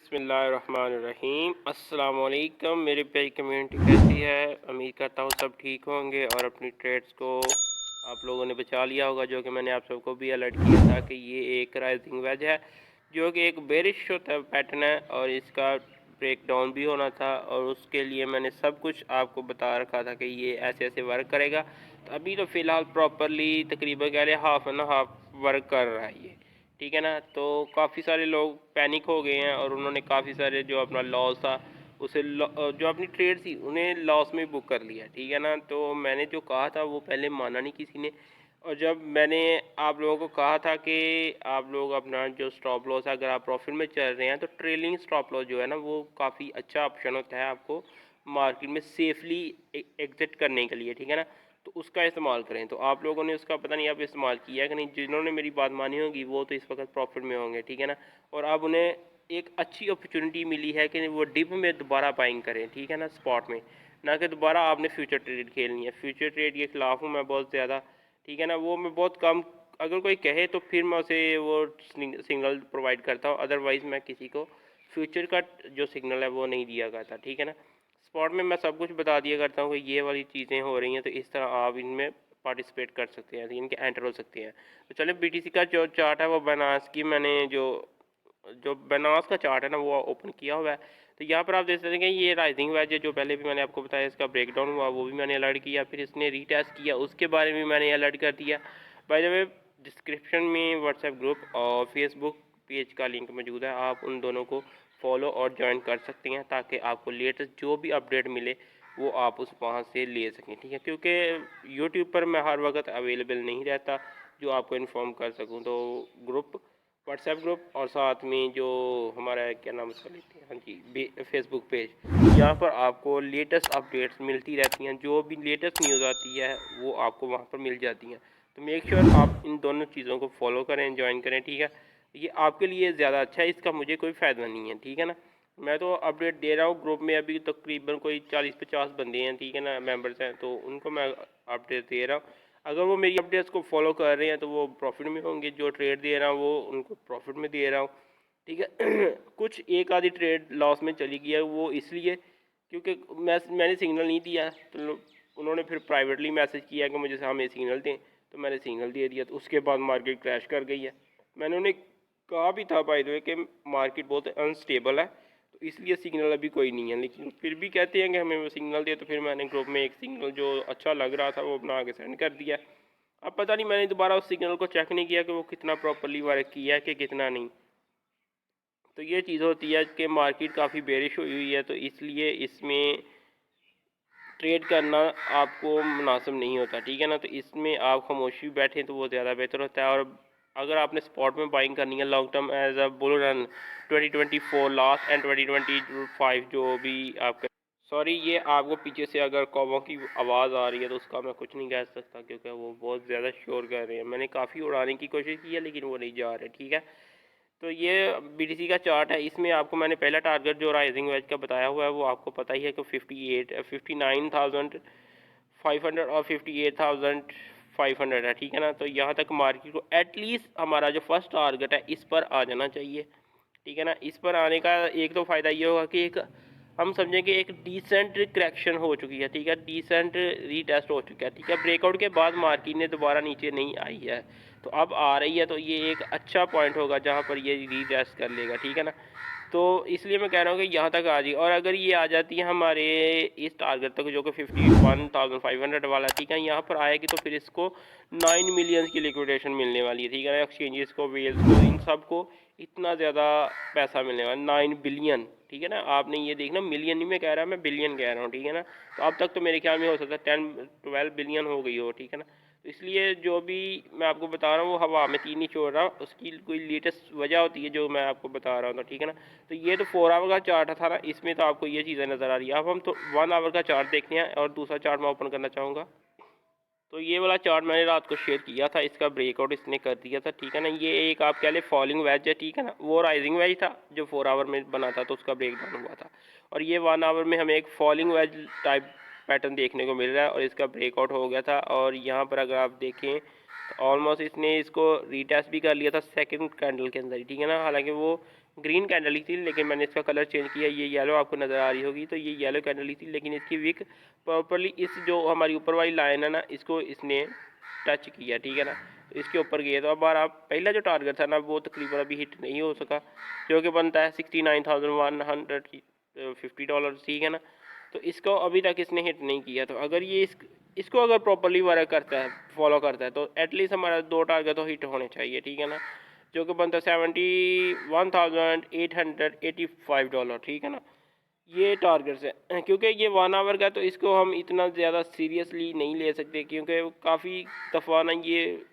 बिस्मिल्लाहिर्रहमानिर्रहीम। अस्सलाम वालेकुम मेरी प्यारी कम्युनिटी, कैसी है? उम्मीद करता हूँ सब ठीक होंगे और अपनी ट्रेड्स को आप लोगों ने बचा लिया होगा, जो कि मैंने आप सबको भी अलर्ट किया था कि ये एक राइजिंग वेज है जो कि एक बेरिश होता है पैटर्न है और इसका ब्रेक डाउन भी होना था, और उसके लिए मैंने सब कुछ आपको बता रखा था कि ये ऐसे ऐसे वर्क करेगा। तो अभी तो फ़िलहाल प्रॉपरली तकरीबन कह रहे हाफ एंड हाफ वर्क कर रहा है ये, ठीक है ना। तो काफ़ी सारे लोग पैनिक हो गए हैं और उन्होंने काफ़ी सारे जो अपना लॉस था उसे जो अपनी ट्रेड थी उन्हें लॉस में बुक कर लिया, ठीक है ना। तो मैंने जो कहा था वो पहले माना नहीं किसी ने, और जब मैंने आप लोगों को कहा था कि आप लोग अपना जो स्टॉप लॉस है, अगर आप प्रॉफिट में चल रहे हैं तो ट्रेलिंग स्टॉप लॉस जो है ना वो काफ़ी अच्छा ऑप्शन होता है आपको मार्केट में सेफली एग्जिट करने के लिए, ठीक है ना। तो उसका इस्तेमाल करें। तो आप लोगों ने उसका पता नहीं अब इस्तेमाल किया है कि नहीं। जिन्होंने मेरी बात मानी होगी वो तो इस वक्त प्रॉफिट में होंगे, ठीक है ना। और अब उन्हें एक अच्छी अपॉर्चुनिटी मिली है कि वो डिप में दोबारा बाइंग करें, ठीक है ना, स्पॉट में, ना कि दोबारा आपने फ्यूचर ट्रेड खेलनी है। फ्यूचर ट्रेड के ख़िलाफ़ हूँ मैं बहुत ज़्यादा, ठीक है ना। वो मैं बहुत कम, अगर कोई कहे तो फिर मैं उसे वो सिग्नल प्रोवाइड करता हूँ, अदरवाइज़ मैं किसी को फ्यूचर का जो सिग्नल है वो नहीं दिया करता, ठीक है ना। स्पॉट में मैं सब कुछ बता दिया करता हूँ कि ये वाली चीज़ें हो रही हैं, तो इस तरह आप इनमें पार्टिसिपेट कर सकते हैं, इनके एंटर हो सकते हैं। तो चलिए बीटीसी का जो चार्ट है वो बनास की मैंने जो जो बनास का चार्ट है ना वो ओपन किया हुआ है। तो यहाँ पर आप देख सकते हैं कि ये राइजिंग वेज है, जो पहले भी मैंने आपको बताया इसका ब्रेकडाउन हुआ वो भी मैंने अलर्ट किया, फिर इसने रीटेस्ट किया उसके बारे में मैंने अलर्ट कर दिया। बाय द वे डिस्क्रिप्शन में व्हाट्सएप ग्रुप और फेसबुक पेज का लिंक मौजूद है, आप उन दोनों को फॉलो और ज्वाइन कर सकते हैं ताकि आपको लेटेस्ट जो भी अपडेट मिले वो आप उस वहाँ से ले सकें, ठीक है। क्योंकि यूट्यूब पर मैं हर वक्त अवेलेबल नहीं रहता जो आपको इन्फॉर्म कर सकूँ। तो ग्रुप, व्हाट्सएप ग्रुप और साथ में जो हमारा क्या नाम उसका लेते हैं, हाँ जी, फेसबुक पेज, यहाँ पर आपको लेटेस्ट अपडेट्स मिलती रहती हैं। जो भी लेटेस्ट न्यूज़ आती है वो आपको वहाँ पर मिल जाती हैं। तो मेक श्योर आप इन दोनों चीज़ों को फॉलो करें, ज्वाइन करें, ठीक है। ये आपके लिए ज़्यादा अच्छा है, इसका मुझे कोई फ़ायदा नहीं है, ठीक है ना। मैं तो अपडेट दे रहा हूँ, ग्रुप में अभी तकरीबन कोई 40-50 बंदे हैं, ठीक है ना, मेंबर्स हैं, तो उनको मैं अपडेट दे रहा हूँ। अगर वो मेरी अपडेट्स को फॉलो कर रहे हैं तो वो प्रॉफिट में होंगे, जो ट्रेड दे रहा हूँ वो उनको प्रॉफिट में दे रहा हूँ, ठीक है। कुछ एक आधी ट्रेड लॉस में चली गई है, वो इसलिए क्योंकि मैंने सिग्नल नहीं दिया, तो उन्होंने फिर प्राइवेटली मैसेज किया कि मुझे हमें सिग्नल दें, तो मैंने सिग्नल दे दिया, तो उसके बाद मार्केट क्रैश कर गई है। मैंने उन्हें कहा भी था बाय द वे कि मार्केट बहुत अनस्टेबल है, तो इसलिए सिग्नल अभी कोई नहीं है, लेकिन फिर भी कहते हैं कि हमें वो सिग्नल दे। तो फिर मैंने ग्रुप में एक सिग्नल जो अच्छा लग रहा था वो बना के सेंड कर दिया। अब पता नहीं, मैंने दोबारा उस सिग्नल को चेक नहीं किया कि वो कितना प्रॉपरली वर्क किया है कि कितना नहीं। तो ये चीज़ होती है कि मार्केट काफ़ी बेरिश हुई हुई है, तो इसलिए इसमें ट्रेड करना आपको मुनासिब नहीं होता, ठीक है ना। तो इसमें आप खामोशी बैठें तो वो ज़्यादा बेहतर होता है। और अगर आपने स्पॉट में बाइंग करनी है long term as a bull run 2024 last end 2025 जो भी आपका, सॉरी ये आपको पीछे से अगर कौवों की आवाज़ आ रही है तो उसका मैं कुछ नहीं कह सकता क्योंकि वो बहुत ज़्यादा शोर कर रहे हैं। मैंने काफ़ी उड़ाने की कोशिश की है लेकिन वो नहीं जा रहे, ठीक है। तो ये बीटीसी का चार्ट है, इसमें आपको मैंने पहला टारगेट जो राइजिंग वेज का बताया हुआ है वो आपको पता ही है कि 59,500 और 58,500 है, ठीक है ना। तो यहाँ तक मार्केट को एटलीस्ट हमारा जो फर्स्ट टारगेट है इस पर आ जाना चाहिए, ठीक है ना। इस पर आने का एक तो फ़ायदा ये होगा कि एक हम समझें कि एक डिसेंट करेक्शन हो चुकी है, ठीक है, डिसेंट रीटेस्ट हो चुका है, ठीक है। ब्रेकआउट के बाद मार्केट ने दोबारा नीचे नहीं आई है, तो अब आ रही है, तो ये एक अच्छा पॉइंट होगा जहाँ पर ये रीटेस्ट कर लेगा, ठीक है ना। तो इसलिए मैं कह रहा हूँ कि यहाँ तक आ जाए, और अगर ये आ जाती है हमारे इस टारगेट तक जो कि 51,500 वाला, ठीक है, यहाँ पर आएगी तो फिर इसको 9 मिलियन की लिक्विडेशन मिलने वाली है, ठीक है ना। एक्सचेंजेस को, वेल्स को, इन सब को इतना ज़्यादा पैसा मिलने वाला, 9 बिलियन, ठीक है ना। आपने ये देखना, मिलियन नहीं मैं कह रहा, मैं बिलियन कह रहा हूँ, ठीक है ना। तो अब तक तो मेरे ख्याल में हो सकता है 10-12 बिलियन हो गई हो, ठीक है ना। तो इसलिए जो भी मैं आपको बता रहा हूँ वो हवा में तीन नहीं छोड़ रहा हूँ, उसकी कोई लेटेस्ट वजह होती है जो मैं आपको बता रहा हूँ, तो ठीक है ना। तो ये तो 4 आवर का चार्ट था ना, इसमें तो आपको ये चीज़ें नज़र आ रही है। अब हम तो 1 आवर का चार्ट देखते हैं, और दूसरा चार्ट मैं ओपन करना चाहूँगा। तो ये वाला चार्ट मैंने रात को शेयर किया था, इसका ब्रेकआउट इसने कर दिया था, ठीक है ना। ये एक आप कह ले फॉलिंग वेज है, ठीक है ना। वो राइजिंग वेज था जो 4 आवर में बना था तो उसका ब्रेकडाउन हुआ था, और ये 1 आवर में हमें एक फॉलिंग वेज टाइप पैटर्न देखने को मिल रहा है और इसका ब्रेकआउट हो गया था। और यहाँ पर अगर आप देखें तो ऑलमोस्ट इसने इसको रीटेस्ट भी कर लिया था सेकंड कैंडल के अंदर ही, ठीक है ना। हालांकि वो ग्रीन कैंडल ही थी, लेकिन मैंने इसका कलर चेंज किया, ये येलो आपको नज़र आ रही होगी, तो ये येलो कैंडल ही थी, लेकिन इसकी विक प्रॉपरली इस जो हमारी ऊपर वाली लाइन है ना, इसको इसने टच किया, ठीक है ना। तो इसके ऊपर गए, तो अब बार आप पहला जो टारगेट था ना वो तकरीबन अभी हिट नहीं हो सका, जो कि बनता है $69,150, ठीक है ना। तो इसको अभी तक इसने हिट नहीं किया। तो अगर ये इसको अगर प्रॉपरली वर्क करता है, फॉलो करता है, तो एटलीस्ट हमारा 2 टारगेट तो हिट होने चाहिए, ठीक है ना, जो कि बनता है $71,885, ठीक है ना। ये टारगेट्स है, क्योंकि ये 1 आवर का, तो इसको हम इतना ज़्यादा सीरियसली नहीं ले सकते, क्योंकि काफ़ी दफ़ा ना ये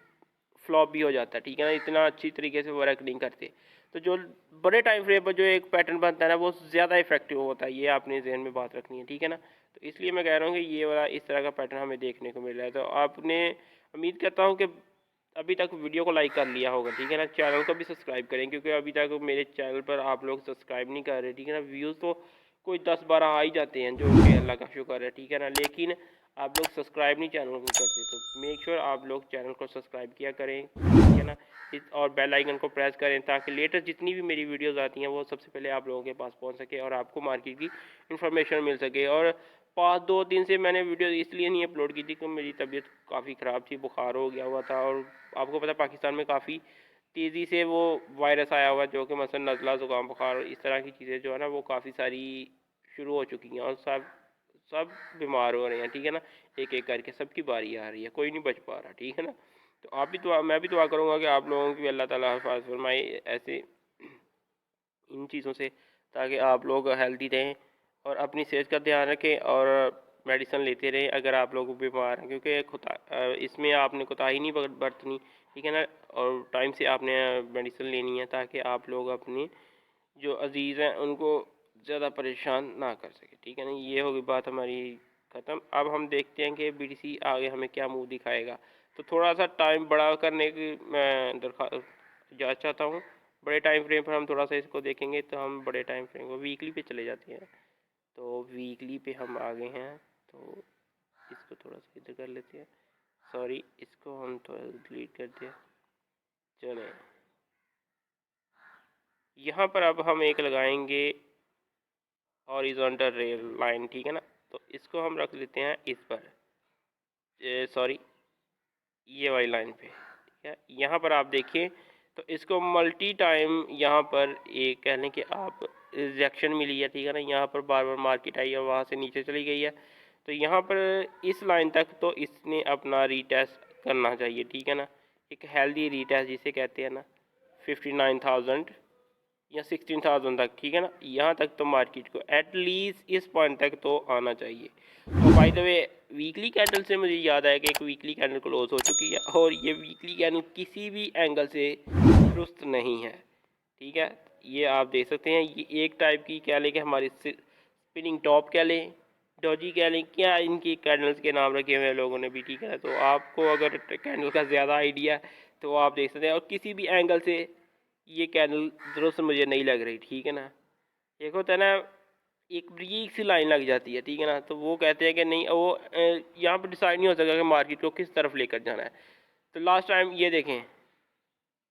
फ्लॉप भी हो जाता है, ठीक है ना, इतना अच्छी तरीके से वर्क नहीं करते। तो जो बड़े टाइम फ्रेम पर जो एक पैटर्न बनता है ना, वो ज़्यादा इफेक्टिव होता है, ये आपने जहन में बात रखनी है, ठीक है ना। तो इसलिए मैं कह रहा हूँ कि ये वाला इस तरह का पैटर्न हमें देखने को मिल रहा है। तो आपने, उम्मीद करता हूँ कि अभी तक वीडियो को लाइक कर लिया होगा, ठीक है ना। चैनल को भी सब्सक्राइब करें, क्योंकि अभी तक मेरे चैनल पर आप लोग सब्सक्राइब नहीं कर रहे, ठीक है ना। व्यूज़ तो कोई 10-12 आ ही जाते हैं, जो कि अल्लाह का शुक्र है, ठीक है ना, लेकिन आप लोग सब्सक्राइब नहीं चैनल को करते। तो मेक श्योर आप लोग चैनल को सब्सक्राइब किया करें, ठीक है ना, और बेल आइकन को प्रेस करें, ताकि लेटेस्ट जितनी भी मेरी वीडियोज़ आती हैं वो सबसे पहले आप लोगों के पास पहुंच सके और आपको मार्केट की इन्फॉर्मेशन मिल सके। और 5-2 दिन से मैंने वीडियो इसलिए नहीं अपलोड की थी कि मेरी तबीयत काफ़ी ख़राब थी, बुखार हो गया हुआ था, और आपको पता है पाकिस्तान में काफ़ी तेज़ी से वो वायरस आया हुआ है, जो कि मसलन नज़ला, ज़ुकाम, बुखार, इस तरह की चीज़ें जो है ना वो काफ़ी सारी शुरू हो चुकी हैं, और सब बीमार हो रहे हैं, ठीक है ना। एक एक करके सबकी बारी आ रही है, कोई नहीं बच पा रहा, ठीक है ना। तो आप भी दुआ, मैं भी दुआ करूँगा कि आप लोगों की अल्लाह ताला हिफाज़त फरमाए ऐसे इन चीज़ों से, ताकि आप लोग हेल्दी रहें और अपनी सेहत का ध्यान रखें और मेडिसिन लेते रहें अगर आप लोग बीमार हैं, क्योंकि इसमें आपने कोताही नहीं बरतनी, ठीक है ना, और टाइम से आपने मेडिसिन लेनी है, ताकि आप लोग अपने जो अजीज़ हैं उनको ज़्यादा परेशान ना कर सके, ठीक है ना। ये होगी बात हमारी ख़त्म। अब हम देखते हैं कि BTC आगे हमें क्या मुँह दिखाएगा। तो थोड़ा सा टाइम बड़ा करने की मैं इजाज़त चाहता हूँ। बड़े टाइम फ्रेम पर हम थोड़ा सा इसको देखेंगे, तो हम बड़े टाइम फ्रेम को वीकली पे चले जाते हैं। तो वीकली पे हम आ गए हैं, तो इसको थोड़ा सा इधर कर लेते हैं, सॉरी इसको हम थोड़ा डिलीट कर दिया। चलें, यहाँ पर अब हम एक लगाएंगे हॉरिजॉन्टल रेल लाइन, ठीक है ना। तो इसको हम रख लेते हैं इस पर, सॉरी ये वाली लाइन पे, ठीक है। यहाँ पर आप देखिए, तो इसको मल्टी टाइम यहाँ पर एक कह लें कि आप रिजेक्शन मिली है, ठीक है ना। यहाँ पर बार बार मार्केट आई है, वहाँ से नीचे चली गई है, तो यहाँ पर इस लाइन तक तो इसने अपना रीटेस्ट करना चाहिए, ठीक है ना। एक हेल्दी रीटेस्ट जिसे कहते हैं ना, 59,000 या 16,000 तक, ठीक है ना। यहाँ तक तो मार्केट को एटलीस्ट इस पॉइंट तक तो आना चाहिए। तो by the way, weekly candle से मुझे याद आया कि एक वीकली कैंडल क्लोज हो चुकी है, और ये वीकली कैंडल किसी भी एंगल से दुरुस्त नहीं है, ठीक है। ये आप देख सकते हैं, ये एक टाइप की कह लें कि हमारी स्पिनिंग टॉप कह लें, डॉजी कह लें, क्या इनकी कैंडल्स के नाम रखे हुए हैं लोगों ने भी, ठीक है। तो आपको अगर कैंडल का ज़्यादा आइडिया तो आप देख सकते हैं, और किसी भी एंगल से ये कैंडल दुरुस्त मुझे नहीं लग रही, ठीक है ना। एक होता है ना, एक ब्रीक सी लाइन लग जाती है, ठीक है ना, तो वो कहते हैं कि नहीं, वो यहाँ पर डिसाइड नहीं हो सका कि मार्केट को किस तरफ लेकर जाना है। तो लास्ट टाइम ये देखें,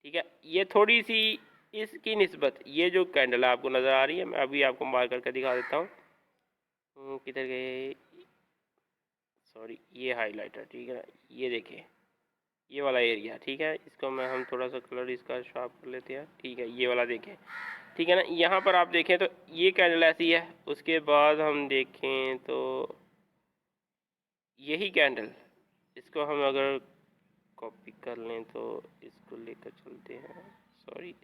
ठीक है, ये थोड़ी सी इसकी निस्बत, ये जो कैंडल आपको नज़र आ रही है, मैं अभी आपको मार्क करके दिखा देता हूँ, किधर गए, सॉरी ये हाईलाइटर, ठीक है ना। ये देखें, ये वाला एरिया, ठीक है, इसको मैं हम थोड़ा सा कलर इसका शार्प कर लेते हैं, ठीक है, ये वाला देखें, ठीक है ना। यहाँ पर आप देखें तो ये कैंडल ऐसी है, उसके बाद हम देखें तो यही कैंडल, इसको हम अगर कॉपी कर लें तो इसको लेकर चलते हैं, सॉरी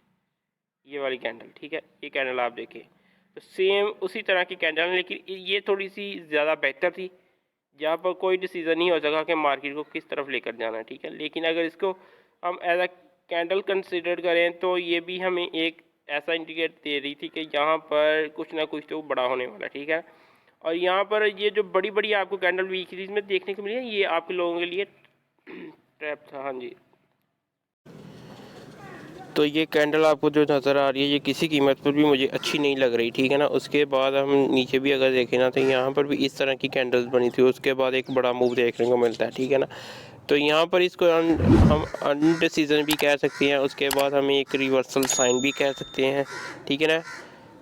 ये वाली कैंडल, ठीक है, ये कैंडल आप देखें तो सेम उसी तरह की कैंडल है, लेकिन ये थोड़ी सी ज़्यादा बेहतर थी, जहाँ पर कोई डिसीज़न नहीं हो सका कि मार्केट को किस तरफ लेकर जाना है, ठीक है। लेकिन अगर इसको हम एज अ कैंडल कंसिडर करें, तो ये भी हमें एक ऐसा इंडिकेट दे रही थी कि यहाँ पर कुछ ना कुछ तो बड़ा होने वाला, ठीक है। और यहाँ पर ये जो बड़ी बड़ी आपको कैंडल वीक सीरीज में देखने को मिली है, ये आप लोगों के लिए ट्रैप था, हाँ जी। तो ये कैंडल आपको जो नज़र आ रही है, ये किसी कीमत पर भी मुझे अच्छी नहीं लग रही, ठीक है ना। उसके बाद हम नीचे भी अगर देखें ना, तो यहाँ पर भी इस तरह की कैंडल्स बनी थी, उसके बाद एक बड़ा मूव देखने को मिलता है, ठीक है ना। तो यहाँ पर इसको हम अनडिसीजन भी कह सकते हैं, उसके बाद हमें एक रिवर्सल साइन भी कह सकते हैं, ठीक है ना।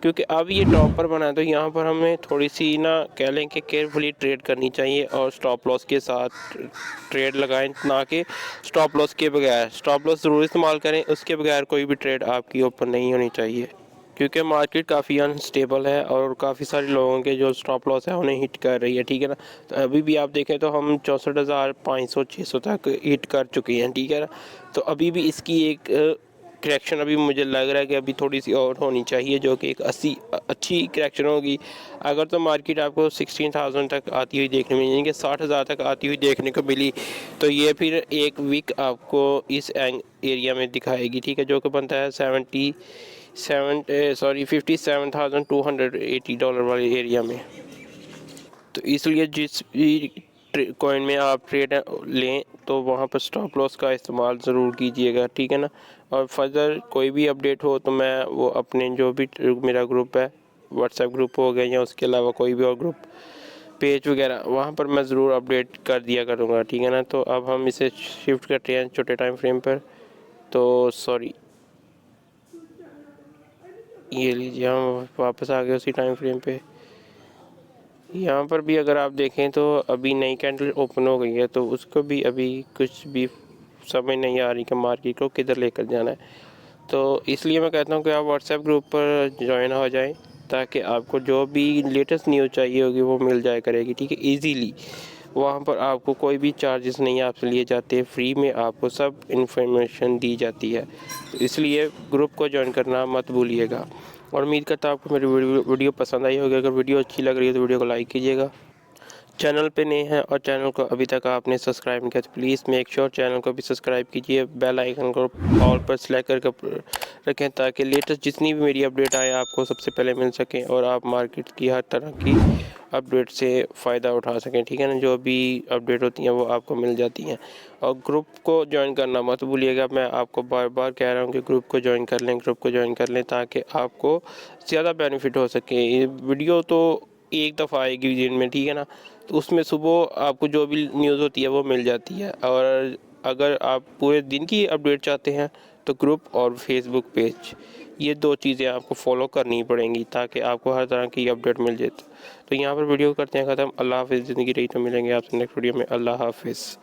क्योंकि अब ये टॉप पर बना है तो यहाँ पर हमें थोड़ी सी ना कह लें कि केयरफुली ट्रेड करनी चाहिए और स्टॉप लॉस के साथ ट्रेड लगाएं, ना कि स्टॉप लॉस के बगैर। स्टॉप लॉस ज़रूर इस्तेमाल करें, उसके बगैर कोई भी ट्रेड आपकी ओपन नहीं होनी चाहिए, क्योंकि मार्केट काफ़ी अनस्टेबल है और काफ़ी सारे लोगों के जो स्टॉप लॉस है उन्हें हिट कर रही है, ठीक है ना। तो अभी भी आप देखें तो हम 64,500-600 तक हिट कर चुके हैं, ठीक है ना। तो अभी भी इसकी एक करेक्शन अभी मुझे लग रहा है कि अभी थोड़ी सी और होनी चाहिए, जो कि एक अच्छी करेक्शन होगी। अगर तो मार्केट आपको 16,000 तक आती हुई देखने में, यानी कि 60,000 तक आती हुई देखने को मिली, तो ये फिर एक वीक आपको इस एरिया में दिखाएगी, ठीक है, जो कि बनता है $57,280 वाले एरिया में। तो इसलिए जिस भी कॉइन में आप ट्रेड लें तो वहाँ पर स्टॉप लॉस का इस्तेमाल ज़रूर कीजिएगा, ठीक है ना। और फर्दर कोई भी अपडेट हो तो मैं वो अपने जो भी मेरा ग्रुप है, व्हाट्सएप ग्रुप हो गया या उसके अलावा कोई भी और ग्रुप पेज वगैरह, वहाँ पर मैं ज़रूर अपडेट कर दिया करूँगा, ठीक है ना। तो अब हम इसे शिफ्ट करते हैं छोटे टाइम फ्रेम पर। तो सॉरी, ये लीजिए, हम वापस आ गए उसी टाइम फ्रेम पे। यहाँ पर भी अगर आप देखें तो अभी नई कैंडल ओपन हो गई है, तो उसको भी अभी कुछ भी समझ नहीं आ रही कि मार्केट को किधर लेकर जाना है। तो इसलिए मैं कहता हूँ कि आप व्हाट्सएप ग्रुप पर ज्वाइन हो जाएं, ताकि आपको जो भी लेटेस्ट न्यूज़ चाहिए होगी वो मिल जाया करेगी, ठीक है, इजीली। वहाँ पर आपको कोई भी चार्जेस नहीं आपसे लिए जाते, फ्री में आपको सब इन्फॉर्मेशन दी जाती है। तो इसलिए ग्रुप को ज्वाइन करना मत भूलिएगा। और उम्मीद करता हूँ आपको मेरी वीडियो पसंद आई होगी। अगर वीडियो अच्छी लग रही है तो वीडियो को लाइक कीजिएगा। चैनल पे नए हैं और चैनल को अभी तक आपने सब्सक्राइब नहीं किया तो प्लीज़ मेक श्योर चैनल को भी सब्सक्राइब कीजिए। बेल आइकन को ऑल पर सेलेक्ट करके रखें, ताकि लेटेस्ट जितनी भी मेरी अपडेट आए आपको सबसे पहले मिल सकें और आप मार्केट की हर तरह की अपडेट से फ़ायदा उठा सकें, ठीक है ना। जो भी अपडेट होती हैं वो आपको मिल जाती हैं। और ग्रुप को ज्वाइन करना मत भूलिएगा। मैं आपको बार बार कह रहा हूँ कि ग्रुप को ज्वाइन कर लें, ग्रुप को ज्वाइन कर लें, ताकि आपको ज़्यादा बेनिफिट हो सके। ये वीडियो तो एक दफ़ा आएगी दिन में, ठीक है ना। तो उसमें सुबह आपको जो भी न्यूज़ होती है वो मिल जाती है। और अगर आप पूरे दिन की अपडेट चाहते हैं तो ग्रुप और फेसबुक पेज, ये दो चीज़ें आपको फॉलो करनी पड़ेंगी, ताकि आपको हर तरह की अपडेट मिल जाए। तो यहाँ पर वीडियो करते हैं ख़त्म। अल्लाह हाफ़िज़। ज़िंदगी रही तो मिलेंगे आपसे नेक्स्ट वीडियो में। अल्लाह हाफ़िज़।